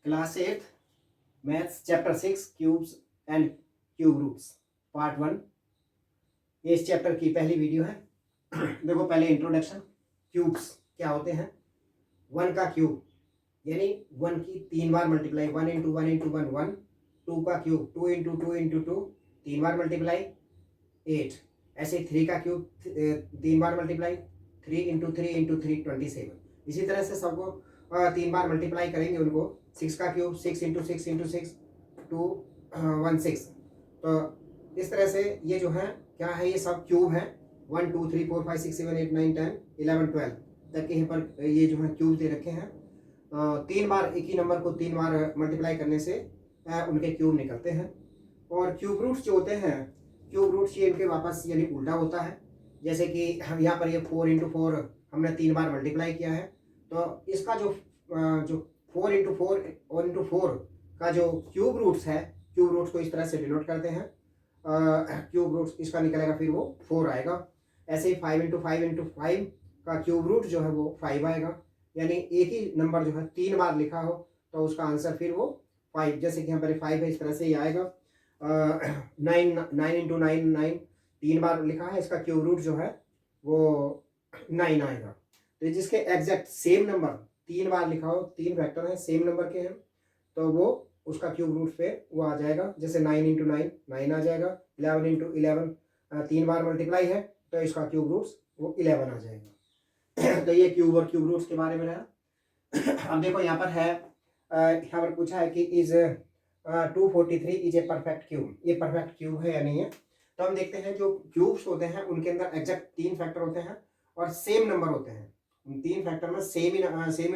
Class 8 maths chapter 6 cubes and cube roots part 1। ये इस chapter की पहली वीडियो है। देखो पहले इंट्रोडक्शन। क्यूब्स क्या होते हैं? 1 का क्यूब यानी 1 की 3 बार मल्टीप्लाई, 1 इंटू 1 इंटू 1 1। 2 का क्यूब 2 इंटू 2 इंटू 2 3 बार मल्टीप्लाई 8। ऐसे 3 का क्यूब 3 बार मल्टीप्लाई 3 इंटू 3 इंटू 3 27। इसी तरह से सबको 3 बार मल्टीप्लाई करेंगे उनको। 6 का क्यूब 6 इंटू 6 इंटू 6 2 1 6। तो इस तरह से ये जो है क्या है, ये सब क्यूब है। 1 2 3 4 5 6 7 8 9 10 11 12 तक के यहाँ पर ये जो है क्यूब दे रखे हैं। 3 बार एक ही नंबर को 3 बार मल्टीप्लाई करने से उनके क्यूब निकलते हैं। और क्यूब रूट्स जो होते हैं, क्यूब रूट्स ये इनके वापस यानी उल्टा होता है। जैसे कि हम यहाँ पर ये 4 इंटू 4 हमने 3 बार मल्टीप्लाई किया है, तो इसका जो 4 इंटू 4 और इंटू 4 का जो क्यूब रूट्स है, क्यूब रूट्स को इस तरह से डिनोट करते हैं। क्यूब रूट्स इसका निकलेगा, फिर वो 4 आएगा। ऐसे ही 5 इंटू 5 इंटू 5 का क्यूब रूट जो है वो 5 आएगा। यानी एक ही नंबर जो है 3 बार लिखा हो तो उसका आंसर फिर वो 5। जैसे कि यहाँ पर 5 है, इस तरह से ही आएगा। 9 इंटू 9 9 3 बार लिखा है, इसका क्यूब रूट जो है वो 9 आएगा। तो जिसके एग्जैक्ट सेम नंबर 3 बार लिखा हो, 3 फैक्टर हैं सेम नंबर के हैं, तो वो उसका क्यूब रूट पे वो आ जाएगा। जैसे 9 इंटू 9 9 आ जाएगा। 11 इंटू 11 3 बार मल्टीप्लाई है, तो इसका क्यूब रूट्स वो 11 आ जाएगा। तो ये क्यूब और क्यूब रूट्स के बारे में रहा। अब देखो यहाँ पर है, यहाँ पर पूछा है कि is 243 is a perfect cube. ये परफेक्ट क्यूब है या नहीं है? तो हम देखते हैं जो क्यूब्स होते हैं उनके अंदर एग्जैक्ट 3 फैक्टर होते हैं और सेम नंबर होते हैं। उन 3 फैक्टर में सेम ही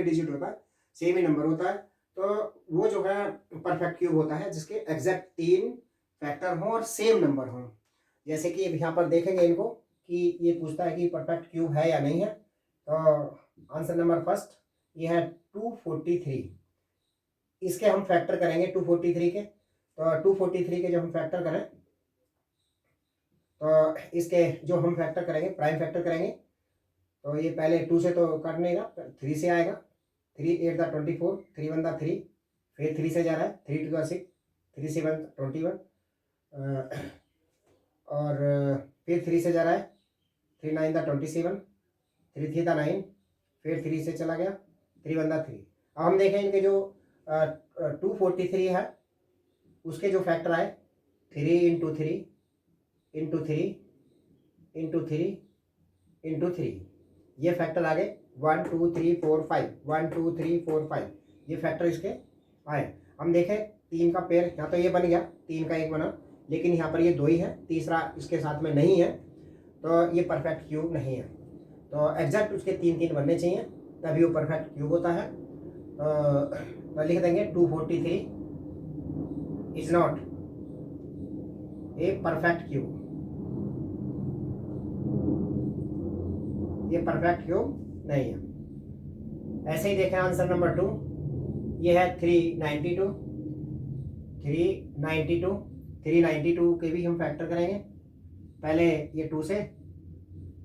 डिजिट होता है, सेम ही नंबर होता है। तो वो जो है परफेक्ट क्यूब होता है जिसके एग्जैक्ट 3 फैक्टर हों और सेम नंबर हों। जैसे कि यहाँ पर देखेंगे इनको कि ये पूछता है कि परफेक्ट क्यूब है या नहीं है। तो आंसर नंबर फर्स्ट ये है 243। इसके हम फैक्टर करेंगे 243 के। तो 243 के जो हम फैक्टर करें, तो इसके जो हम फैक्टर करेंगे प्राइम फैक्टर करेंगे, तो ये पहले 2 से तो कर नहीं ना, 3 से आएगा। 3 8 दा 24, 3 1 दा 3, फिर 3 से जा रहा है, 3 2 दा 6, 3 7 21, और फिर 3 से जा रहा है, 3 9 दा 27, 3 3 दा 9, फिर 3 से चला गया, 3 1 दा 3। अब हम देखें इनके जो 243 है उसके जो फैक्टर आए 3 इंटू 3 इंटू 3 इंटू 3 इंटू 3, ये फैक्टर आ गए 1 2 3 4 5, 1 2 3 4 5, ये फैक्टर इसके आए। हम देखें 3 का पेयर, यहाँ तो ये बन गया, 3 का 1 बना, लेकिन यहाँ पर ये 2 ही है, तीसरा इसके साथ में नहीं है, तो ये परफेक्ट क्यूब नहीं है। तो एग्जैक्ट उसके 3 3 बनने चाहिए तभी वो परफेक्ट क्यूब होता है। तो लिख देंगे 243 is not a perfect cube. ये परफेक्ट क्यूब नहीं है। ऐसे ही देखें आंसर नंबर 2, ये है 392। 392 के भी हम फैक्टर करेंगे। पहले ये 2 से,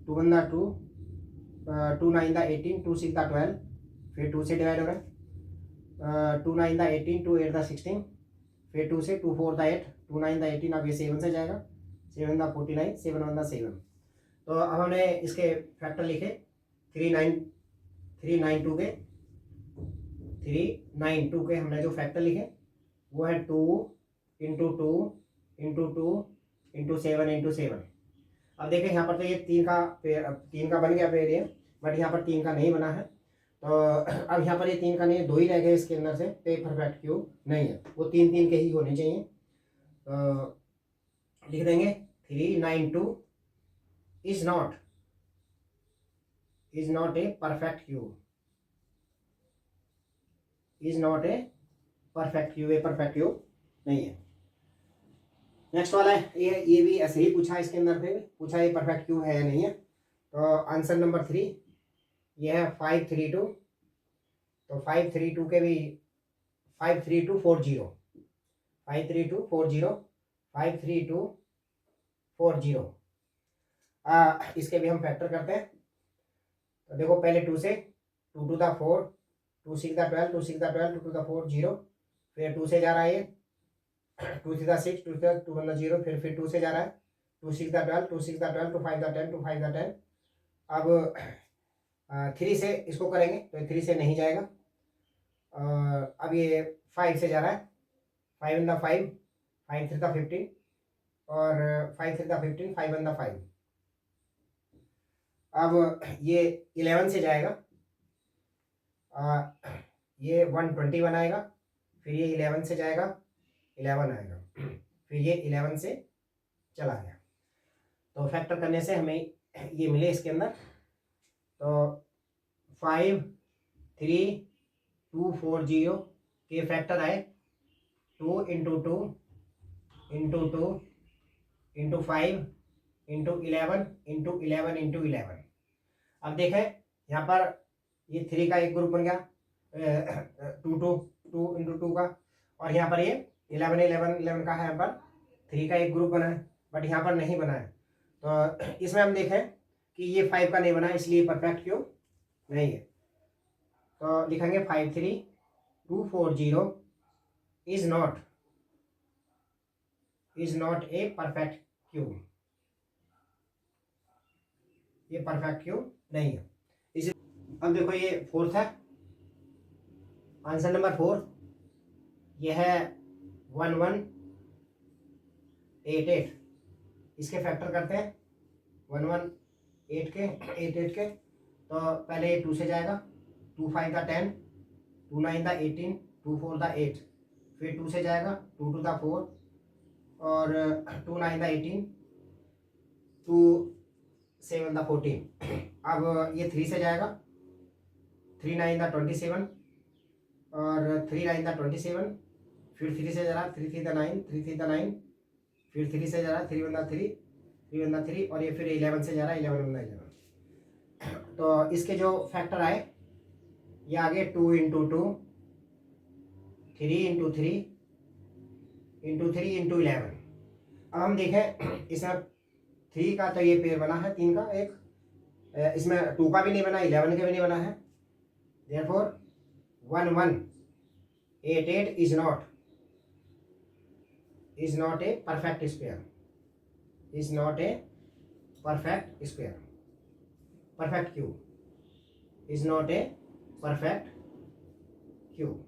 2 1 दा 2, 2 9 दा 18, 2 6 दा 12, फिर 2 से डिवाइड हो रहा है, 2 9 दा 18, 2 8 दा 16, फिर 2 से, 2 4 दा 8, 2 9 दा 18, अब ये 7 से जाएगा, 7 दा 49, 7 1 दा 7। तो अब हमने इसके फैक्टर लिखे 392 के 392 के हमने जो फैक्टर लिखे वो है 2 इंटू 2 इंटू 2 इंटू 7 इंटू 7। अब देखें यहाँ पर तो ये 3 का पेयर, 3 का बन गया पेयर ये, बट यहाँ पर 3 का नहीं बना है। तो अब यहाँ पर ये 3 का नहीं, 2 ही रह गए इसके अंदर से, तो एक परफेक्ट क्यूब नहीं है, वो 3 3 के ही होने चाहिए। तो लिख देंगे 392 is not a perfect cube, is not a perfect cube, ये perfect cube नहीं है। नेक्स्ट वाला है, ये भी ऐसे ही पूछा, इसके अंदर पे पूछा ये परफेक्ट क्यूब है या नहीं है। तो आंसर नंबर 3 ये है 532। तो 532 के भी 53240, 53240, 53240, इसके भी हम फैक्टर करते हैं। तो देखो पहले 2 से, 2 2 दा 4, 2 6 12, 2 6 12, 2 to the 4 0, फिर 2 से जा रहा है ये, 2 3 6, 2 2 1 0, फिर 2 से जा रहा है, 2 6 12, 2 6 12, 2 5 10, 2 5 10। अब 3 से इसको करेंगे तो 3 से नहीं जाएगा। अब ये 5 से जा रहा है, 5 इन द 5, 5 3 द 15, और 5 3 द 15, 5 इन द 5। अब ये 11 से जाएगा, ये 121 आएगा, फिर ये 11 से जाएगा, 11 आएगा, फिर ये 11 से चला गया। तो फैक्टर करने से हमें ये मिले इसके अंदर। तो 5 3 2 4 0 के फैक्टर आए 2 into 2 into 2 into 5 into 11 into 11 into 11। अब देखें यहाँ पर ये 3 का एक ग्रुप बन गया, 2 इंटू 2 का, और यहाँ पर ये 11 11 11 का है, यहाँ पर 3 का एक ग्रुप बना है, बट यहाँ पर नहीं बना है। तो इसमें हम देखें कि ये 5 का नहीं बना है, इसलिए परफेक्ट क्यों नहीं है। तो लिखेंगे 5 3 2 4 0 is not a perfect cube, ये परफेक्ट क्यूब नहीं है। इसी अब देखो ये 4th है, आंसर नंबर 4 ये है 1188। इसके फैक्टर करते हैं 1188 के। तो पहले 2 से जाएगा, 2 5 द 10, 2 9 द 18, 2 4 द 8, फिर 2 से जाएगा 2 2 द 4, और 2 9 द 18, 2 7 द 14। अब ये 3 से जाएगा, 3 9 द 27, और 3 9 द 27, फिर 3 से जा रहा 3 3 द 9, 3 3 द 9, फिर 3 से जा रहा 3 1 द 3, 3 1 द 3, और ये फिर 11 से जा रहा 11 1 द 11। तो इसके जो फैक्टर आए ये आगे 2 इंटू 2, 3 इंटू 3 इंटू 3 इंटू 11। अब हम देखें इसमें 3 का तो ये पेयर बना है, 3 का एक, इसमें 2 का भी नहीं बना, 11 का भी नहीं बना है। Therefore 1188 is not a perfect square, is not a perfect square, perfect cube is not a perfect cube।